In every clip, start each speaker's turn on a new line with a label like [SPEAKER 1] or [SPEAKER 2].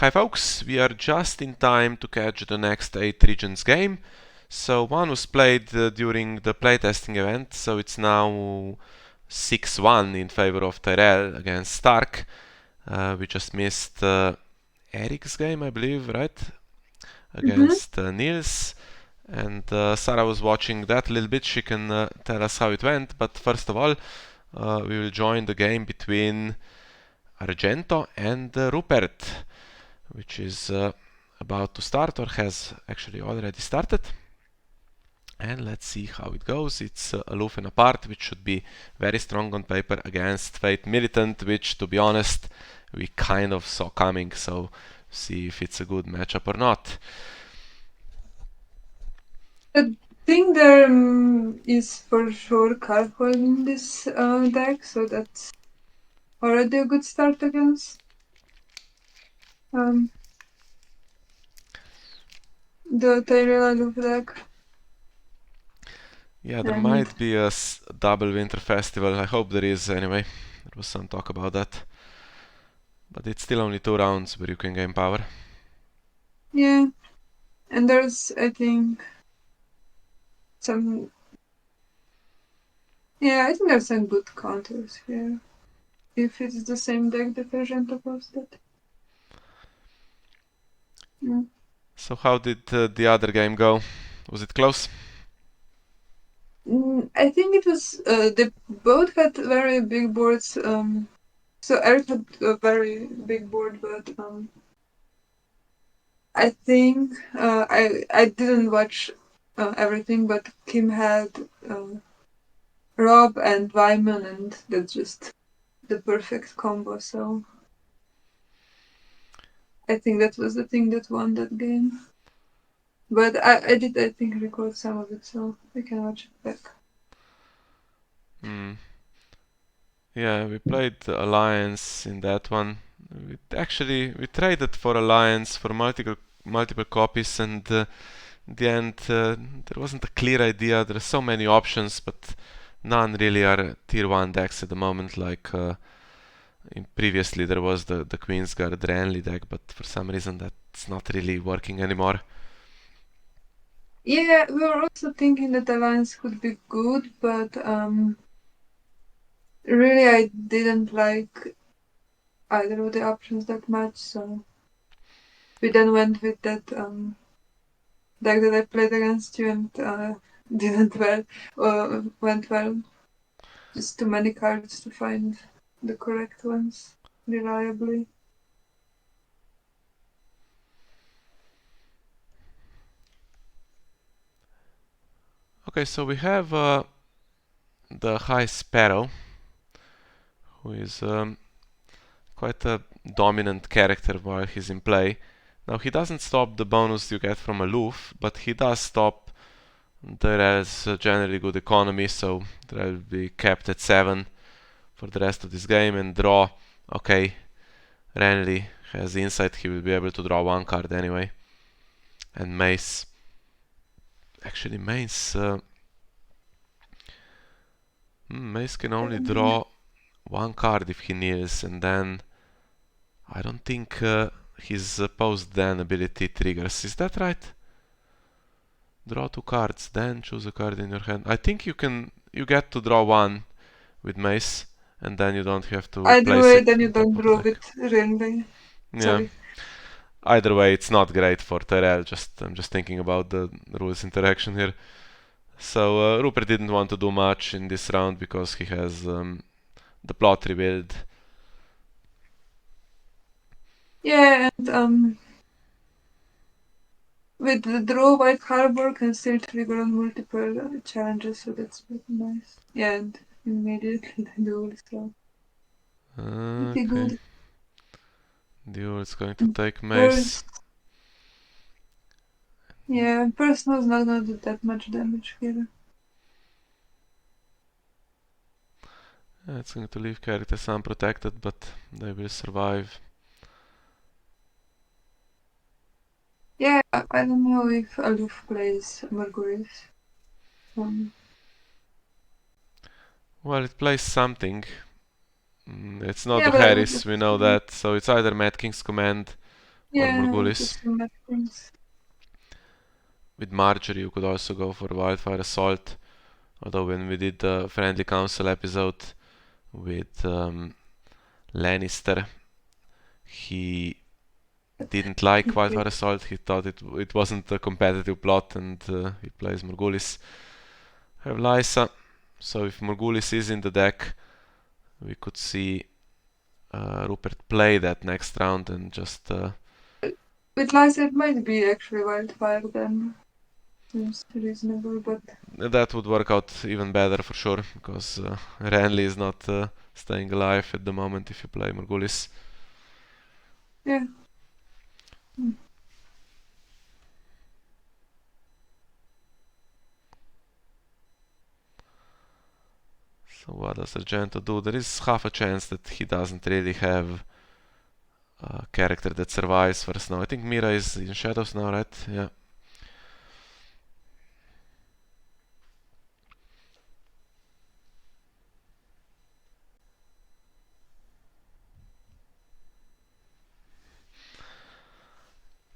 [SPEAKER 1] Hi folks, we are just in time to catch the next 8 Regents game. So one was played during the playtesting event, so it's now 6-1 in favor of Tyrell against Stark. We just missed Eric's game, I believe, right? Against Niels. And Saraaa was watching that a little bit. She can tell us how it went. But first of all, we will join the game between Argento and Rupert, which is about to start or has actually already started. And let's see how it goes. It's Aloof and Apart, which should be very strong on paper against Fate Militant, which, to be honest, we kind of saw coming. So see if it's a good matchup or not.
[SPEAKER 2] I think there is for sure Carfold in this deck, so that's already a good start against the Tyrell Aloof deck.
[SPEAKER 1] Yeah, there
[SPEAKER 2] And
[SPEAKER 1] might be a double Winter Festival. I hope there is anyway. There was some talk about that. But it's still only 2 rounds where you can gain power.
[SPEAKER 2] yeah, and there's, I think, some... Yeah, I think there's some good counters here. If it's the same deck that Argento posted. Yeah.
[SPEAKER 1] So how did the other game go? Was it close?
[SPEAKER 2] I think it was, they both had very big boards. So Eric had a very big board, but I think I didn't watch everything, but Kim had Rob and Wyman, and that's just the perfect combo. So I think that was the thing that won that game. But I did, I think, record some of it, so I can watch it back.
[SPEAKER 1] Yeah, we played Alliance in that one. We traded for Alliance for multiple copies, and in the end there wasn't a clear idea. There are so many options, but none really are tier 1 decks at the moment. Like previously there was the Queensguard Renly deck, but for some reason that's not really working anymore.
[SPEAKER 2] Yeah, we were also thinking that Alliance could be good, but really I didn't like either of the options that much, so we then went with that deck that I played against you and didn't went well. Just too many cards to find the correct ones reliably.
[SPEAKER 1] Okay, so we have the High Sparrow, who is quite a dominant character while he's in play. Now he doesn't stop the bonus you get from Aloof, but he does stop Tyrell's generally good economy, so Tyrell will be kept at 7 for the rest of this game and draw. Okay, Renly has insight, he will be able to draw 1 card anyway. And Mace. Actually, Mace can only draw 1 card if he kneels, and then I don't think his post then ability triggers. Is that right? Draw 2 cards, then choose a card in your hand. I think you get to draw 1 with Mace, and then you don't have to
[SPEAKER 2] Either
[SPEAKER 1] place
[SPEAKER 2] way,
[SPEAKER 1] it
[SPEAKER 2] then you
[SPEAKER 1] on top
[SPEAKER 2] don't
[SPEAKER 1] of the
[SPEAKER 2] draw
[SPEAKER 1] deck.
[SPEAKER 2] with Renly.
[SPEAKER 1] Yeah.
[SPEAKER 2] Sorry.
[SPEAKER 1] Either way, it's not great for Tyrell. I'm just thinking about the rules interaction here. So Rupert didn't want to do much in this round because he has the plot revealed.
[SPEAKER 2] Yeah, and with the draw, White Harbor can still trigger on multiple challenges, so that's pretty nice. Yeah, and immediately the duel, so pretty
[SPEAKER 1] Okay.
[SPEAKER 2] good.
[SPEAKER 1] Duel is going to take Mace.
[SPEAKER 2] First, yeah, Personal's not gonna do that much damage here.
[SPEAKER 1] It's going to leave characters unprotected, but they will survive.
[SPEAKER 2] Yeah, I don't know if Aloof plays Marguerite.
[SPEAKER 1] Well, it plays something. It's not
[SPEAKER 2] Yeah,
[SPEAKER 1] the
[SPEAKER 2] but
[SPEAKER 1] Harris, we know that. So it's either Mad King's Command
[SPEAKER 2] Yeah,
[SPEAKER 1] Morghulis.
[SPEAKER 2] just some things.
[SPEAKER 1] With Marjorie you could also go for Wildfire Assault. Although when we did the Friendly Council episode with Lannister, he didn't like Wildfire Assault. He thought it wasn't a competitive plot, and he plays Morghulis. Have Lysa, so if Morghulis is in the deck, we could see Rupert play that next round and just
[SPEAKER 2] With Lysa it might be actually Wildfire then. Seems reasonable, but
[SPEAKER 1] that would work out even better for sure, because Renly is not staying alive at the moment if you play Morghulis.
[SPEAKER 2] yeah.
[SPEAKER 1] So what does Argento do? There is half a chance that he doesn't really have a character that survives first now. I think Mira is in shadows now, right? Yeah.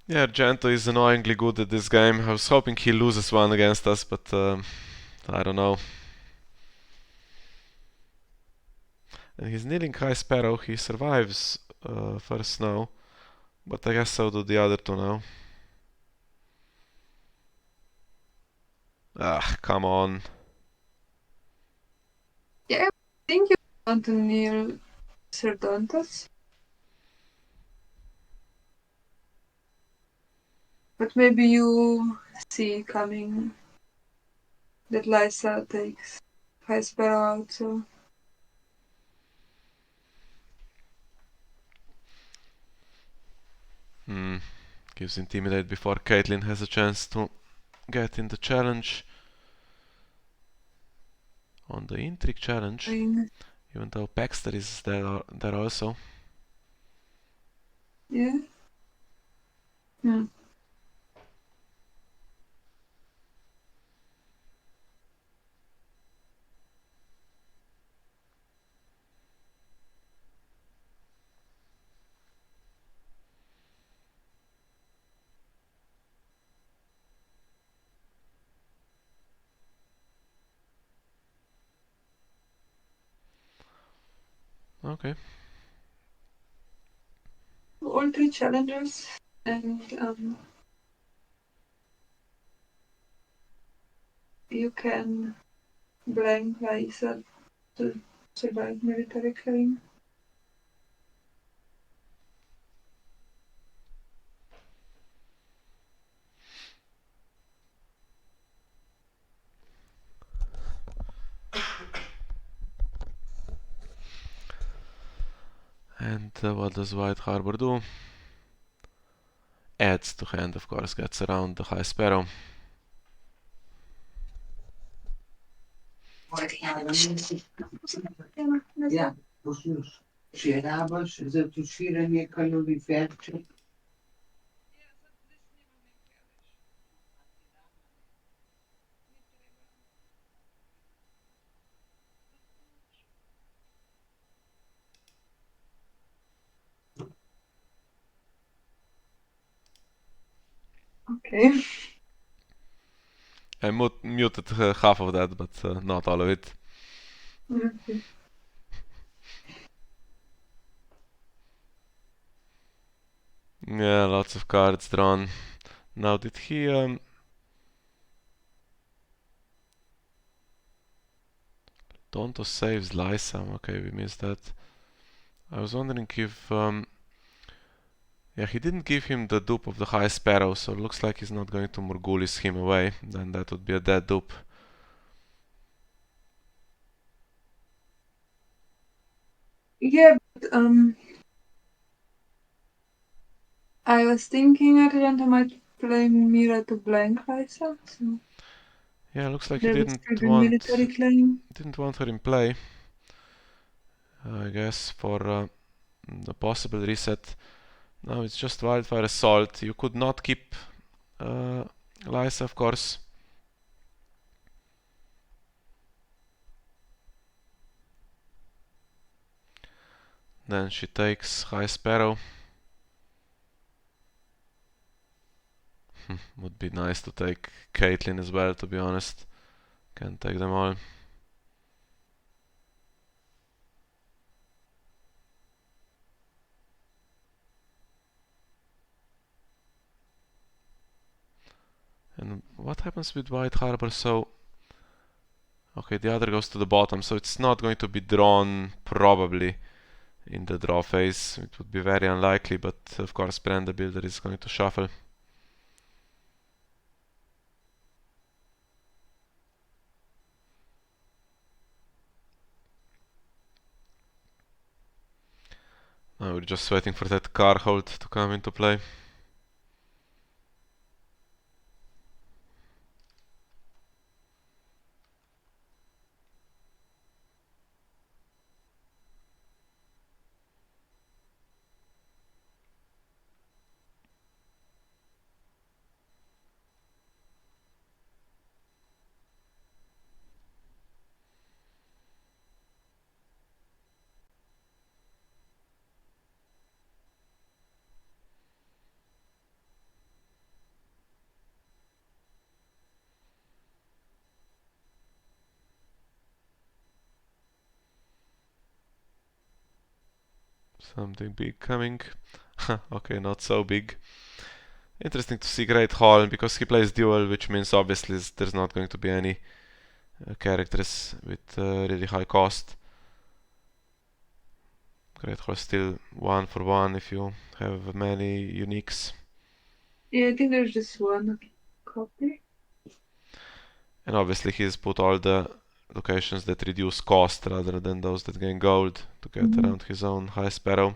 [SPEAKER 1] Yeah, Argento is annoyingly good at this game. I was hoping he loses one against us, but I don't know. And he's kneeling High Sparrow. He survives first now, but I guess so do the other two now. Ah, come on.
[SPEAKER 2] Yeah, I think you want to kneel Sardontas. But maybe you see coming that Lysa takes High Sparrow out, so
[SPEAKER 1] Gives Intimidate before Caitlyn has a chance to get in the challenge. On the Intrigue challenge, even though Paxter is there also.
[SPEAKER 2] yeah.
[SPEAKER 1] Okay.
[SPEAKER 2] All three challengers, and you can blank Lysa to survive military killing.
[SPEAKER 1] And what does White Harbor do? Adds to hand, of course, gets around the High Sparrow.
[SPEAKER 3] Ja, precies. Žerabas, za tuširanje kaloriferčev.
[SPEAKER 2] Okay.
[SPEAKER 1] I muted half of that, but not all of it.
[SPEAKER 2] Okay.
[SPEAKER 1] Yeah, lots of cards drawn. Now, did he... Tonto saves Lysa. Okay, we missed that. I was wondering if... yeah, he didn't give him the dupe of the High Sparrow, so it looks like he's not going to Morghulis him away. Then that would be a dead dupe.
[SPEAKER 2] Yeah, but I was thinking Argento might play Mira to blank Lysa, so
[SPEAKER 1] Yeah, looks like he
[SPEAKER 2] there would
[SPEAKER 1] didn't
[SPEAKER 2] still be
[SPEAKER 1] want
[SPEAKER 2] military claim.
[SPEAKER 1] her in play. I guess for the possible reset. Now it's just Wildfire Assault. You could not keep Lysa, of course. Then she takes High Sparrow. Would be nice to take Caitlyn as well, to be honest. Can't take them all. And what happens with White Harbor? So, okay, the other goes to the bottom, so it's not going to be drawn probably in the draw phase. It would be very unlikely, but of course Bran the Builder is going to shuffle. Now we're just waiting for that car hold to come into play. Something big coming. Okay, not so big. Interesting to see Great Hall, because he plays dual, which means obviously there's not going to be any characters with really high cost. Great Hall still 1-for-1 if you have many uniques.
[SPEAKER 2] Yeah, I think there's just one copy.
[SPEAKER 1] And obviously he's put all the locations that reduce cost rather than those that gain gold to get around his own high sparrow.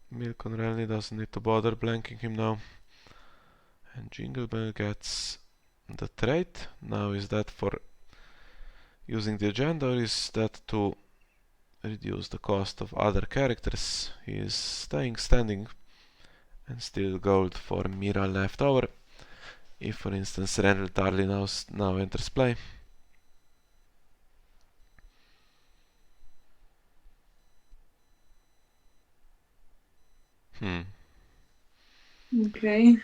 [SPEAKER 1] Milk on Renly doesn't need to bother blanking him now. And Jingle Bell gets the trait. Now is that for using the agenda, or is that to reduce the cost of other characters? He is staying standing and still gold for Mira left over. If for instance Renly Tarly now enters play.
[SPEAKER 2] Okay.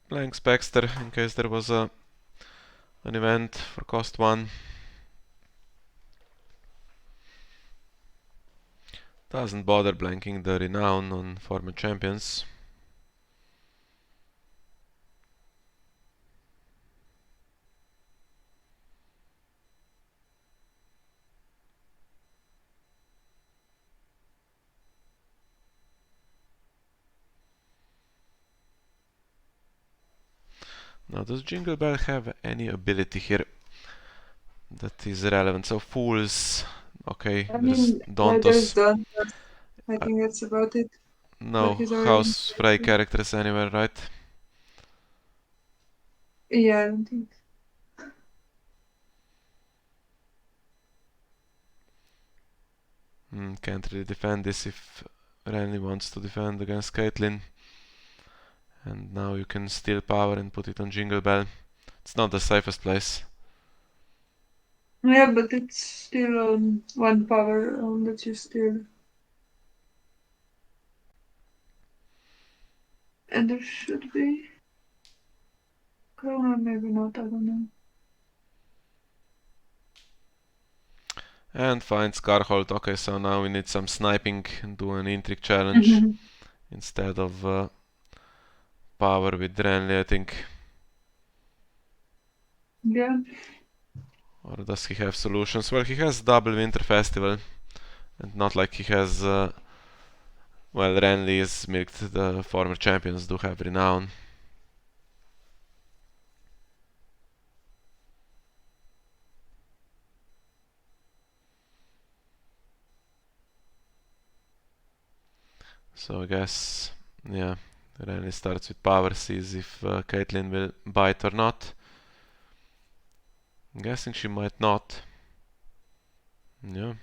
[SPEAKER 1] Blanks Baxter in case there was an event for cost 1. Doesn't bother blanking the renown on former champions. Now does Jingle Bell have any ability here that is relevant? So Fools, okay,
[SPEAKER 2] I
[SPEAKER 1] there's
[SPEAKER 2] mean, there's
[SPEAKER 1] Dontos.
[SPEAKER 2] Don. I think that's about it.
[SPEAKER 1] No
[SPEAKER 2] he's already
[SPEAKER 1] House Frey characters anywhere, right?
[SPEAKER 2] Yeah, I don't think.
[SPEAKER 1] Can't really defend this if Renly wants to defend against Caitlyn. And now you can steal power and put it on Jingle Bell. It's not the safest place.
[SPEAKER 2] Yeah, but it's still 1 power that you steal. And there should be Corona, maybe not, I don't know.
[SPEAKER 1] And finds Scarhold. Okay, so now we need some sniping and do an intrigue challenge instead of power with Renly, I think.
[SPEAKER 2] Yeah.
[SPEAKER 1] Or does he have solutions? Well, he has double Winter Festival. And not like he has... well, Renly is milked. The former champions do have renown. So I guess Yeah, Renly starts with power, sees if Caitlyn will bite or not. I'm guessing she might not. Yeah.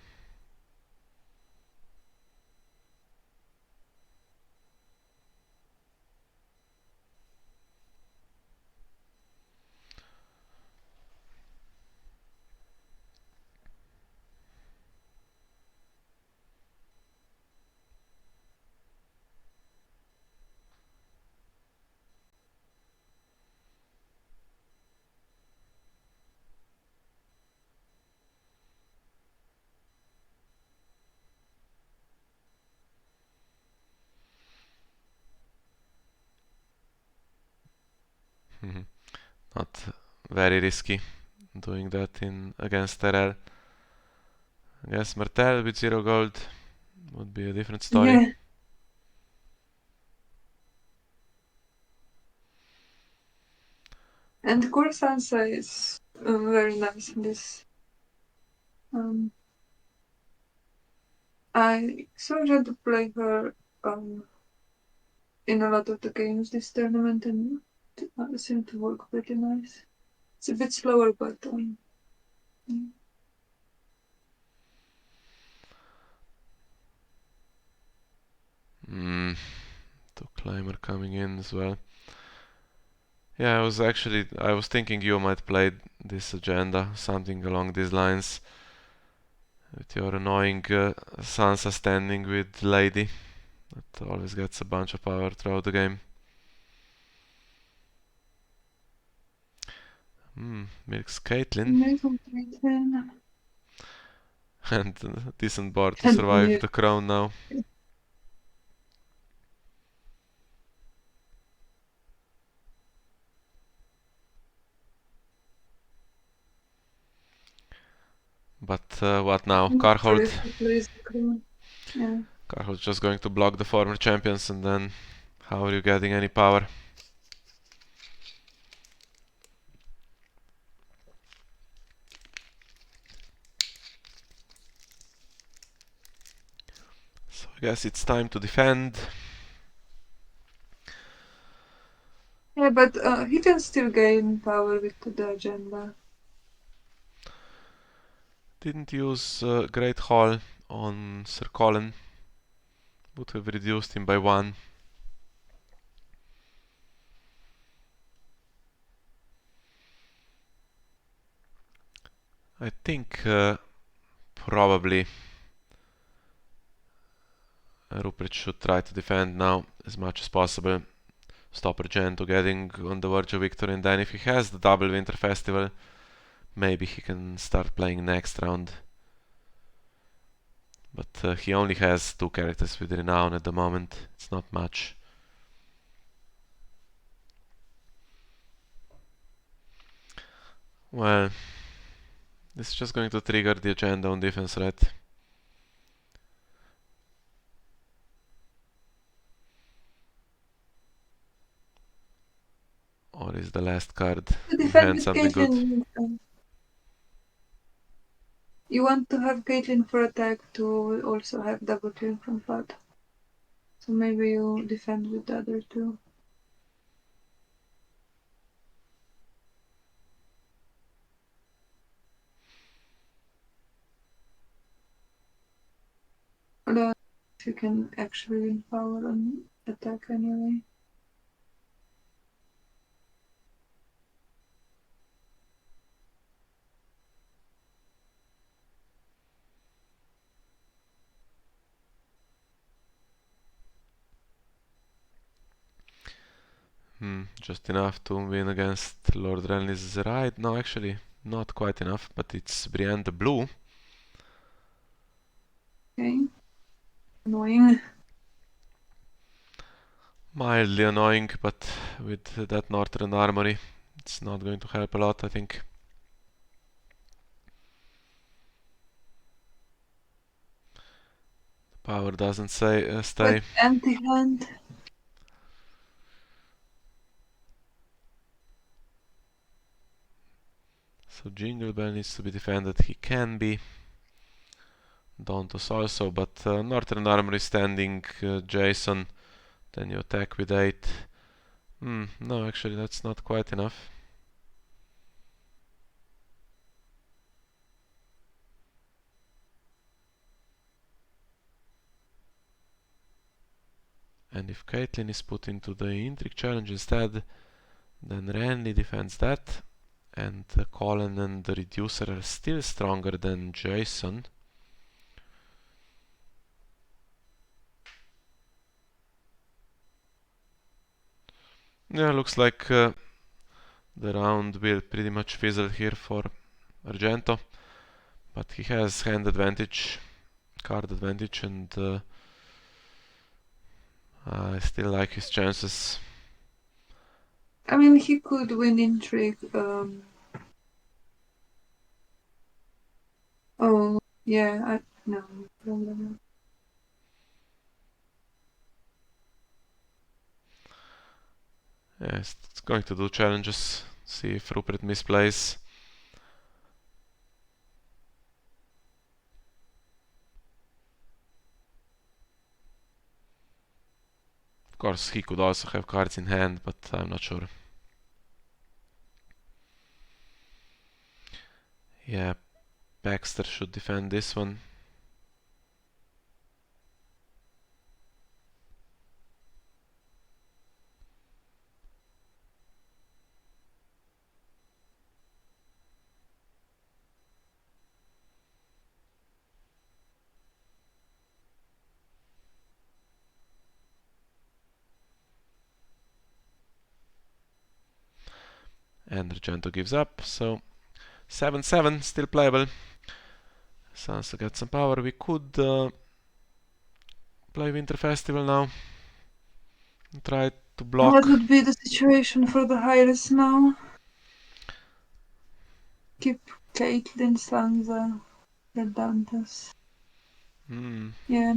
[SPEAKER 1] Not very risky doing that in against Tyrell. I guess Martel with 0 gold would be a different story.
[SPEAKER 2] Yeah. And Core Sansa is very nice in this. I saw Argento play her in a lot of the games this tournament, and it seemed to work pretty nice. It's a bit slower, but
[SPEAKER 1] Two climber coming in as well. Yeah, I was thinking you might play this agenda, something along these lines. With your annoying Sansa standing with Lady. That always gets a bunch of power throughout the game. Milks Caitlyn. And a decent board to survive the crown now. But what now? Karhold.
[SPEAKER 2] Yeah.
[SPEAKER 1] Karhold's just going to block the former champions, and then how are you getting any power? So I guess it's time to defend.
[SPEAKER 2] Yeah, but he can still gain power with the agenda.
[SPEAKER 1] Didn't use Great Hall on Sir Colin. Would have reduced him by 1. I think probably Rupert should try to defend now as much as possible. Stop Argento getting on the verge of victory, and then if he has the double Winter Festival, maybe he can start playing next round. But he only has 2 characters with renown at the moment. It's not much. Well, this is just going to trigger the agenda on defense, right? Or is the last card in hand something good?
[SPEAKER 2] You want to have Caitlyn for attack to also have double kill from Pat. So maybe you defend with the other 2. Although you can actually win power on attack anyway.
[SPEAKER 1] Just enough to win against Lord Renly's Ride. No, actually, not quite enough, but it's Brienne the Blue.
[SPEAKER 2] Okay. Annoying.
[SPEAKER 1] Mildly annoying, but with that Northern Armory, it's not going to help a lot, I think. The power doesn't stay.
[SPEAKER 2] But empty hand.
[SPEAKER 1] So Jingle Bell needs to be defended. He can be. Dontos also, but Northern Armory standing Jason Then you attack with 8. No, actually that's not quite enough. And if Caitlyn is put into the Intrigue challenge instead, then Renly defends that. And Colin and the Reducer are still stronger than Jason. Yeah, looks like the round will pretty much fizzle here for Argento. But he has hand advantage, card advantage, and I still like his chances.
[SPEAKER 2] I mean, he could win Intrigue. Oh, yeah, no, probably not.
[SPEAKER 1] Yes, it's going to do challenges. See if Rupert misplays. Of course, he could also have cards in hand, but I'm not sure. Yeah, Baxter should defend this one. And Argento gives up, so 7-7, still playable. Sansa gets some power. We could play Winter Festival now. And try to block.
[SPEAKER 2] What would be the situation for the Hyres now? Keep Caitlyn, Sansa, Redantes. Yeah.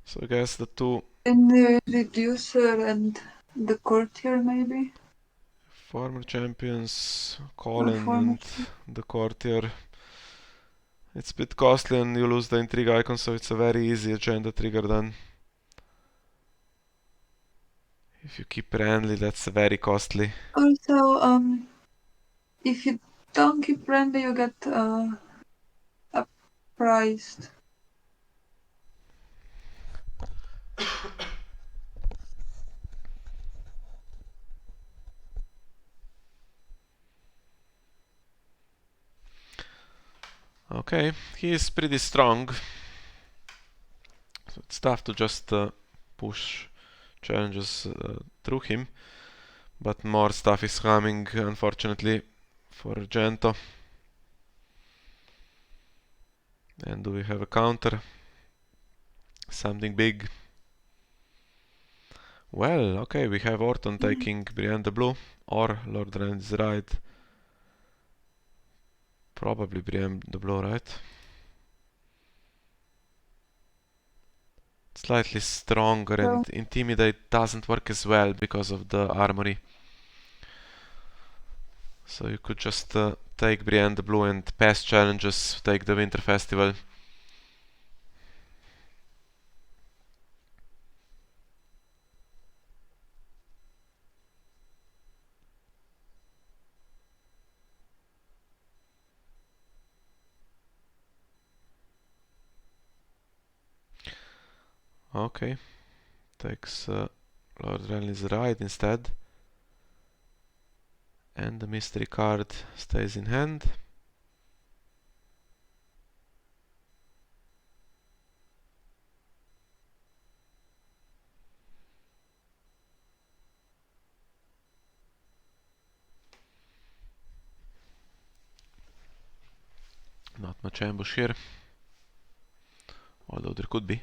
[SPEAKER 1] So I guess the two
[SPEAKER 2] And the Reducer and the Courtier, maybe?
[SPEAKER 1] former champions, Colin and the Courtier. It's a bit costly and you lose the Intrigue icon, so it's a very easy agenda trigger then. If you keep Renly, that's very costly.
[SPEAKER 2] Also, if you don't keep Renly, you get uppriced.
[SPEAKER 1] Okay, he is pretty strong. So it's tough to just push challenges through him. But more stuff is coming, unfortunately, for Argento. And do we have a counter? Something big. Well, okay, we have Orton taking Brienne the Blue, or Lord Rand's Ride. Probably Brienne the Blue, right? Slightly stronger, and Intimidate doesn't work as well because of the armory. So you could just take Brienne the Blue and pass challenges, take the Winter Festival. Okay, takes Lord Renly's Ride instead. And the mystery card stays in hand. Not much ambush here, although there could be.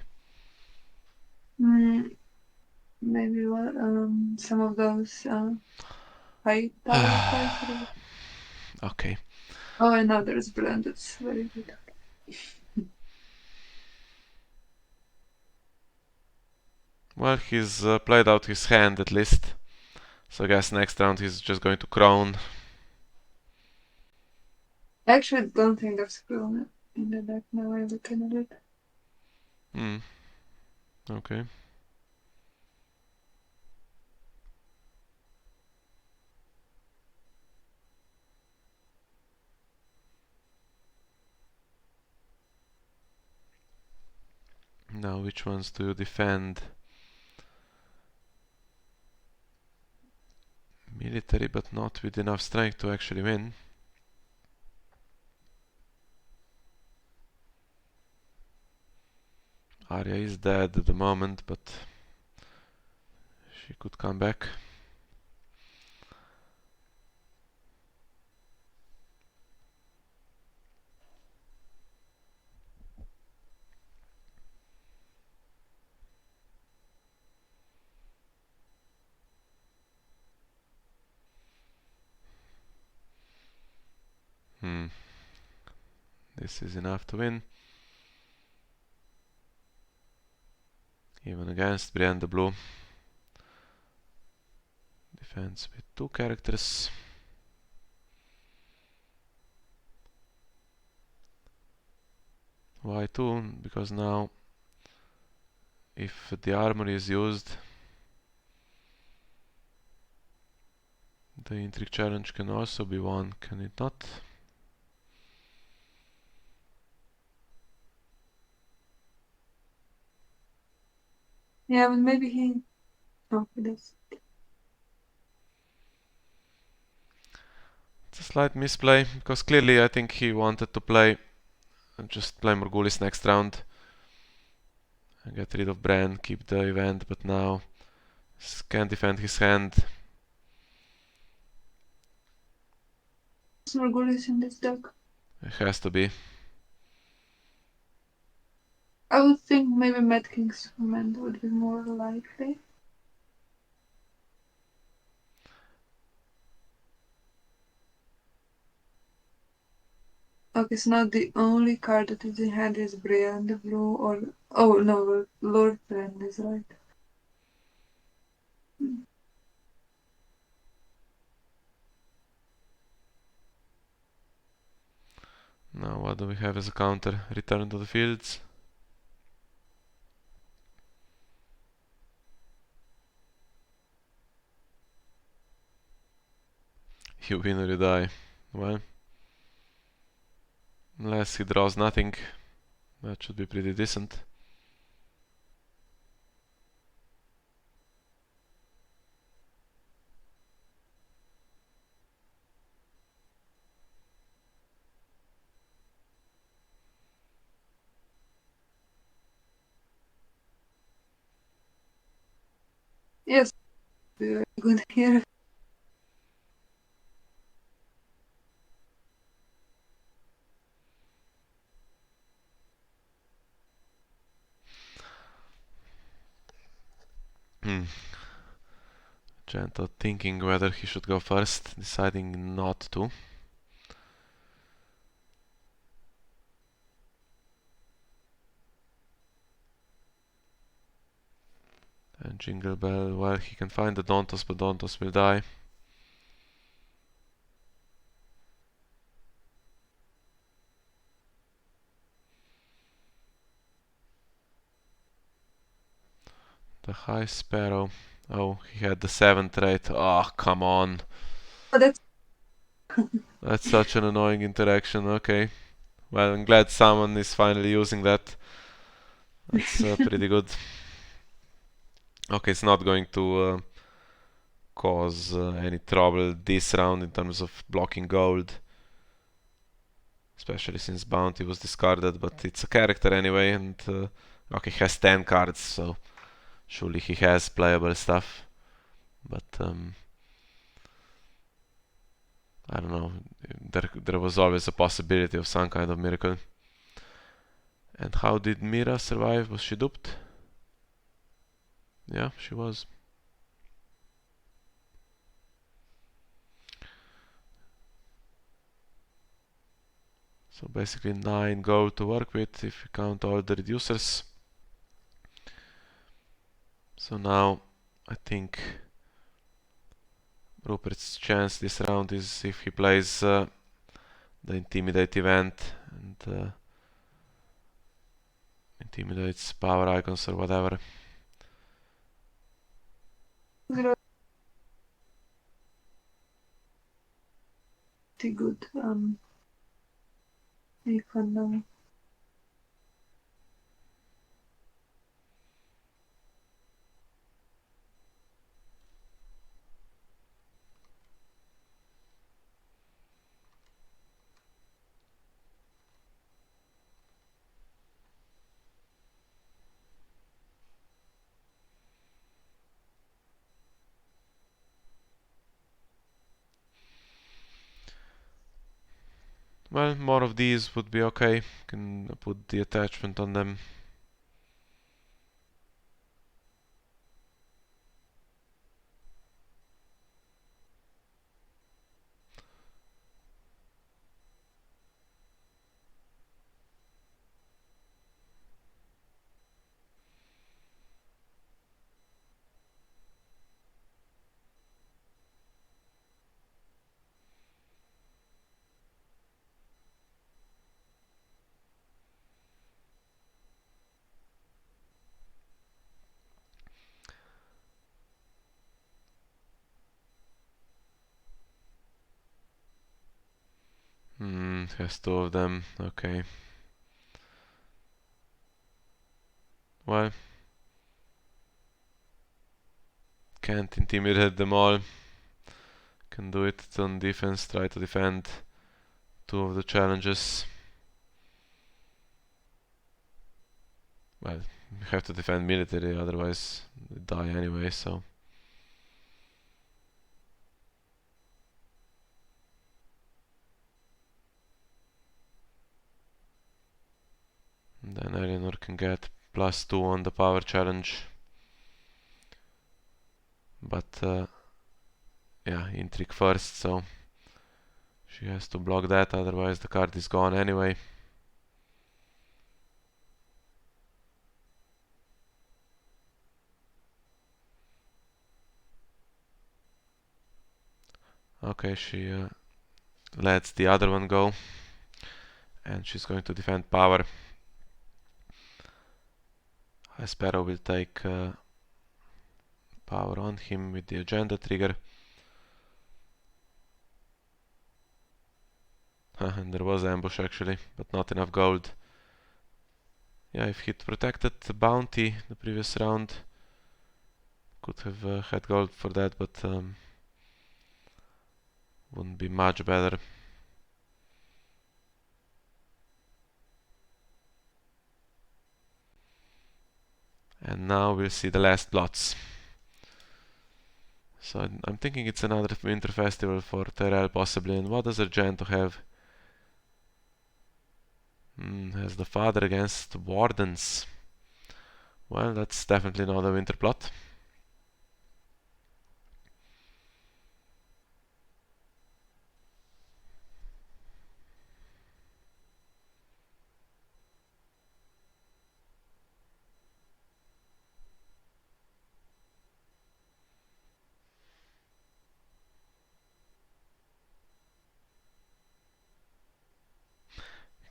[SPEAKER 2] Maybe some of those high tower fighters.
[SPEAKER 1] Okay.
[SPEAKER 2] Oh, and now there's Brand, it's very good.
[SPEAKER 1] Well, he's played out his hand at least. So I guess next round he's just going to crown.
[SPEAKER 2] I actually don't think there's Crown. in the deck now I look at it.
[SPEAKER 1] Okay. Now, which ones do you defend? Military, but not with enough strength to actually win. Arya is dead at the moment, but she could come back. This is enough to win. Even against Brienne the Blue. Defense with 2 characters. Why 2? Because now, if the armor is used, the intrigue challenge can also be won, can it not?
[SPEAKER 2] Yeah, but maybe he... Oh, he does.
[SPEAKER 1] It's a slight misplay, because clearly I think he wanted to play just play Morghulis next round and get rid of Bran, keep the event, but now can defend his hand.
[SPEAKER 2] Is Morghulis in this deck?
[SPEAKER 1] It has to be.
[SPEAKER 2] I would think maybe Mad King's command would be more likely. Okay, so now the only card that is in hand is Brienne the Blue or... Oh no, Lord Brienne is right.
[SPEAKER 1] Now what do we have as a counter? Return to the fields. You win or you die. Well, unless he draws nothing, that should be pretty decent.
[SPEAKER 2] Yes, very good here.
[SPEAKER 1] Argento thinking whether he should go first, deciding not to. And Jingle Bell, well, he can find the Dauntos, but Dauntos will die. The High Sparrow. Oh, he had the 7th rate. Oh, come on.
[SPEAKER 2] Oh, that's...
[SPEAKER 1] That's such an annoying interaction. Okay. Well, I'm glad someone is finally using that. That's pretty good. Okay, it's not going to cause any trouble this round in terms of blocking gold. Especially since Bounty was discarded, but it's a character anyway, and okay, he has 10 cards, so surely he has playable stuff. But I don't know, there was always a possibility of some kind of miracle. And how did Mira survive? Was she duped? Yeah, she was. So basically 9 gold to work with if you count all the reducers. So now I think Rupert's chance this round is if he plays the Intimidate event and intimidates, power icons or whatever.
[SPEAKER 2] Pretty good. Icon now.
[SPEAKER 1] Well, more of these would be okay. Can put the attachment on them. Has two of them. Okay. Well, can't intimidate them all. Can do it on defense, try to defend two of the challenges. Well, you have to defend military, otherwise they die anyway, so. And then Eleanor can get +2 on the power challenge. But yeah, intrigue first, so she has to block that, otherwise the card is gone anyway. Okay, she lets the other one go, and she's going to defend power. Sparrow will take power on him with the agenda trigger. And there was ambush actually, but not enough gold. Yeah, if he'd protected the bounty the previous round, could have had gold for that, but wouldn't be much better. And now we'll see the last plots. So I'm thinking it's another winter festival for Tyrell possibly. And what does Argento have? Has the father against wardens. Well, that's definitely not a winter plot.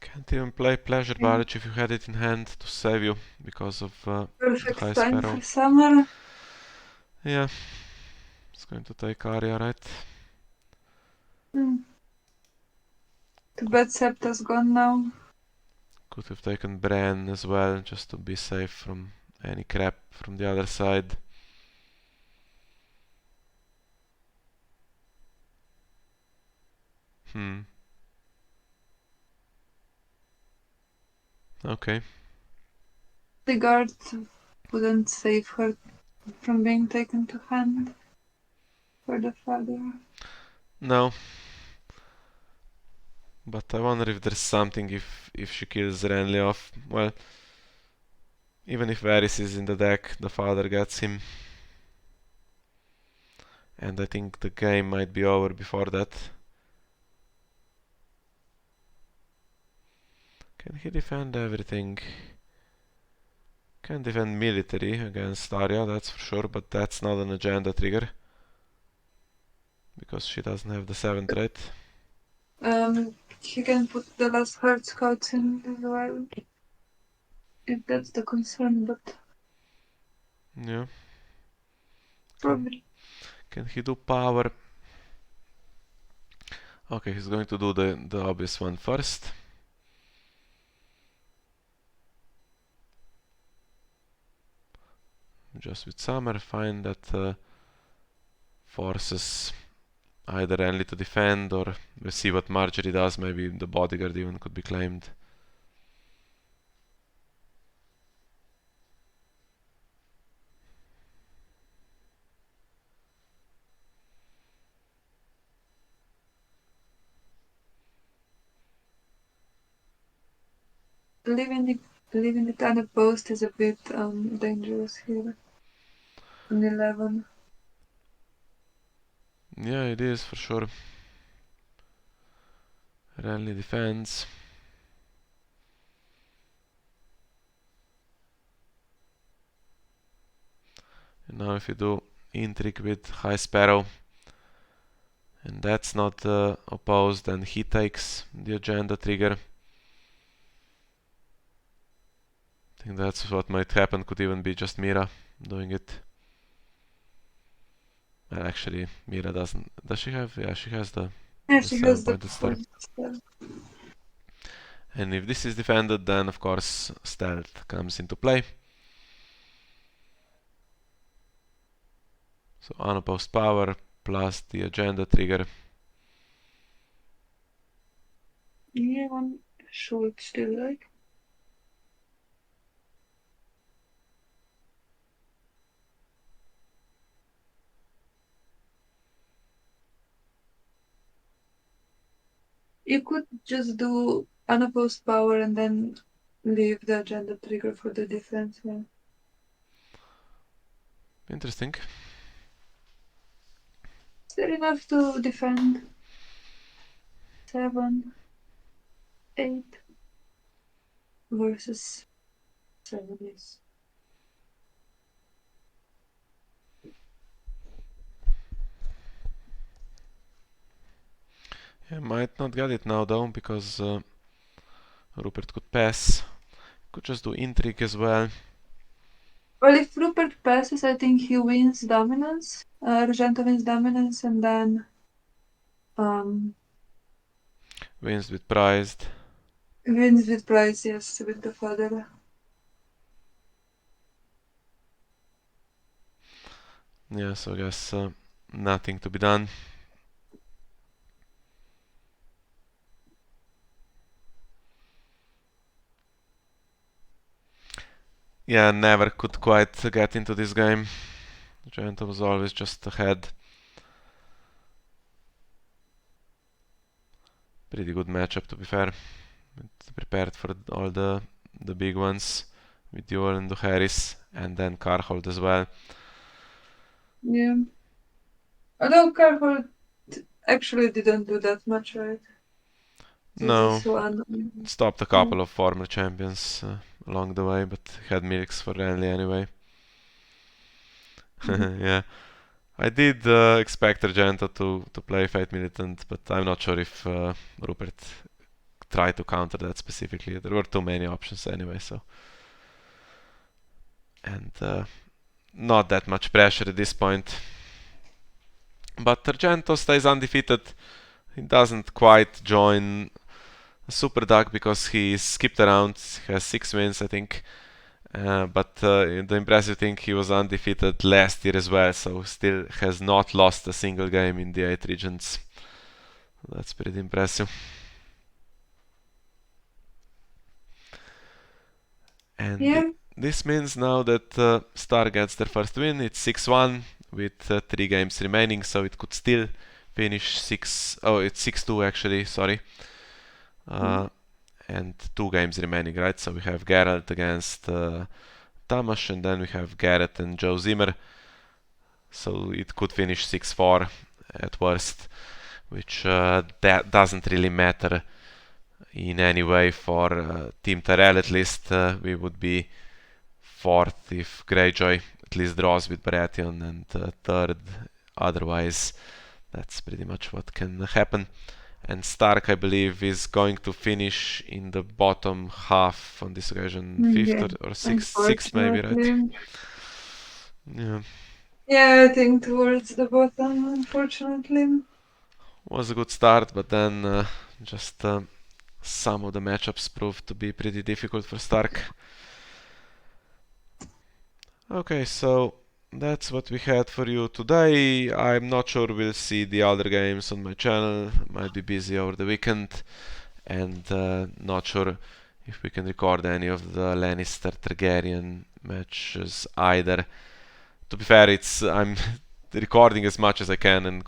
[SPEAKER 1] Can't even play Pleasure Barrage if you had it in hand to save you because of the
[SPEAKER 2] Perfect
[SPEAKER 1] High
[SPEAKER 2] time
[SPEAKER 1] Sparrow.
[SPEAKER 2] for summer.
[SPEAKER 1] Yeah, it's going to take Arya, right?
[SPEAKER 2] Too bad Septa's gone now.
[SPEAKER 1] Could have taken Bran as well, just to be safe from any crap from the other side. Okay.
[SPEAKER 2] The guard wouldn't save her from being taken to hand for the father.
[SPEAKER 1] No. But I wonder if there's something if she kills Renly off. Well, even if Varys is in the deck, the father gets him. And I think the game might be over before that. Can he defend everything? Can defend military against Arya, that's for sure, but that's not an agenda trigger. Because she doesn't have the 7th trait.
[SPEAKER 2] He can put the last hard scouts in as well. if that's the concern, but
[SPEAKER 1] Yeah.
[SPEAKER 2] probably.
[SPEAKER 1] Can he do power? Okay, he's going to do the obvious one first. Just with Summer, fine, that forces either Renly to defend, or we'll see what Marjorie does, maybe the bodyguard even could be claimed.
[SPEAKER 2] Leaving it unopposed is a bit dangerous here. On 11.
[SPEAKER 1] Yeah, it is for sure. Renly defends. And now if you do intrigue with High Sparrow, and that's not opposed, then he takes the agenda trigger. I think that's what might happen. Could even be just Mira doing it. Well, actually, Mira doesn't. Does she have? Yeah, she has the
[SPEAKER 2] Yeah, she has the
[SPEAKER 1] 7-pointed star.
[SPEAKER 2] star.
[SPEAKER 1] And if this is defended, then of course stealth comes into play. So unopposed power plus the agenda trigger.
[SPEAKER 2] Yeah, one short still, like. You could just do unopposed power and then leave the agenda trigger for the defense. Yeah.
[SPEAKER 1] Interesting.
[SPEAKER 2] Is there enough to defend? 7, 8 versus 7 is.
[SPEAKER 1] Yeah, might not get it now though, because Rupert could pass. Could just do intrigue as well.
[SPEAKER 2] Well, if Rupert passes, I think he wins dominance. Argento wins dominance, and then
[SPEAKER 1] Wins with prized.
[SPEAKER 2] wins with prize, yes, with the father.
[SPEAKER 1] Yeah, so I guess nothing to be done. Yeah, never could quite get into this game. Argento was always just ahead. Pretty good matchup, to be fair. Prepared for all the big ones with Duel and Harris, and then Carhold as well.
[SPEAKER 2] Yeah. Although Carhold actually didn't do that much, right?
[SPEAKER 1] No,
[SPEAKER 2] This one.
[SPEAKER 1] stopped a couple of former champions along the way, but had milks for Renly anyway. Yeah, I did expect Argento to play Fate Militant, but I'm not sure if Rupert tried to counter that specifically. There were too many options anyway, so. And not that much pressure at this point. But Argento stays undefeated. He doesn't quite join Super Duck because he skipped around. He has 6 wins, I think. But the impressive thing, he was undefeated last year as well, so still has not lost a single game in the 8 regions. That's pretty impressive. And
[SPEAKER 2] Yeah.
[SPEAKER 1] this means now that Star gets their first win. It's 6-1 with 3 games remaining, so it could still finish 6... Oh, it's 6-2 actually, sorry. And 2 games remaining, right? So we have Geralt against Tamas, and then we have Garrett and Joe Zimmer. So it could finish 6-4 at worst, which that doesn't really matter in any way for Team Tyrell. At least we would be 4th if Greyjoy at least draws with Baratheon, and 3rd otherwise. That's pretty much what can happen. And Stark, I believe, is going to finish in the bottom half on this occasion, fifth
[SPEAKER 2] Yeah,
[SPEAKER 1] or sixth maybe, right?
[SPEAKER 2] unfortunately.
[SPEAKER 1] Yeah,
[SPEAKER 2] Yeah, I think towards the bottom, unfortunately.
[SPEAKER 1] was a good start, but then just some of the matchups proved to be pretty difficult for Stark. Okay, so that's what we had for you today. I'm not sure we'll see the other games on my channel. Might be busy over the weekend, and not sure if we can record any of the Lannister Targaryen matches either. To be fair, I'm recording as much as I can and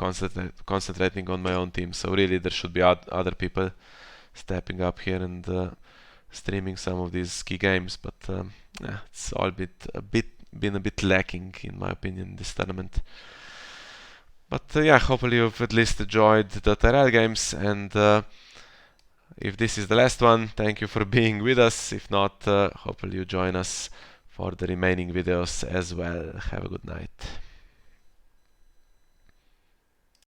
[SPEAKER 1] concentrating on my own team. So really, there should be other people stepping up here and streaming some of these key games. But yeah, it's all been a bit lacking in my opinion this tournament. But yeah, hopefully you've at least enjoyed the Tyrell games, and if this is the last one, thank you for being with us. If not, hopefully you join us for the remaining videos as well. Have a good night.